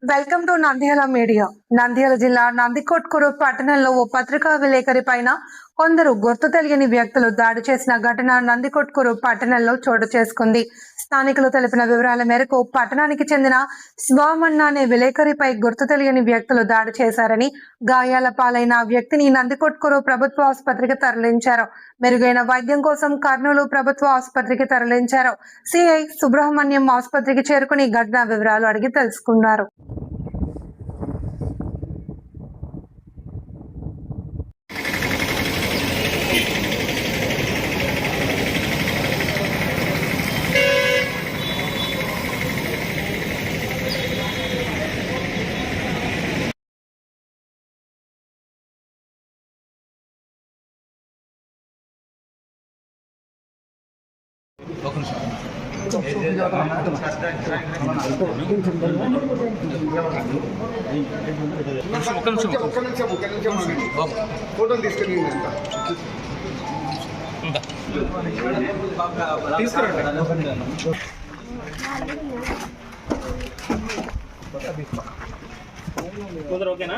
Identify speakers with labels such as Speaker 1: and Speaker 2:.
Speaker 1: Welcome to Nandyal media. Nandyal జిల్లా నందికొట్కూరు పట్టణంలో ఓ పత్రికా విలేకరి పైన కొందరు గుర్తు తెలియని వ్యక్తులు దాడి చేసిన ఘటన నందికొట్కూరు పట్టణంలో చోటు చేసుకుంది. స్థానికులు తెలిపిన వివరాల మేరకు పట్టణానికి చెందిన స్వామన్న అనే విలేకరిపై గుర్తు తెలియని వ్యక్తులు దాడి చేశారని, గాయాల పాలైన వ్యక్తిని నందికొట్కూరు ప్రభుత్వ ఆసుపత్రికి తరలించారు. మెరుగైన వైద్యం కోసం కర్నూలు ప్రభుత్వ ఆసుపత్రికి తరలించారు. సిఐ సుబ్రహ్మణ్యం ఆసుపత్రికి చేరుకుని ఘటన వివరాలు అడిగి తెలుసుకున్నారు.
Speaker 2: ఫోటోలు తీసుకెళ్ళి
Speaker 3: ఓకేనా?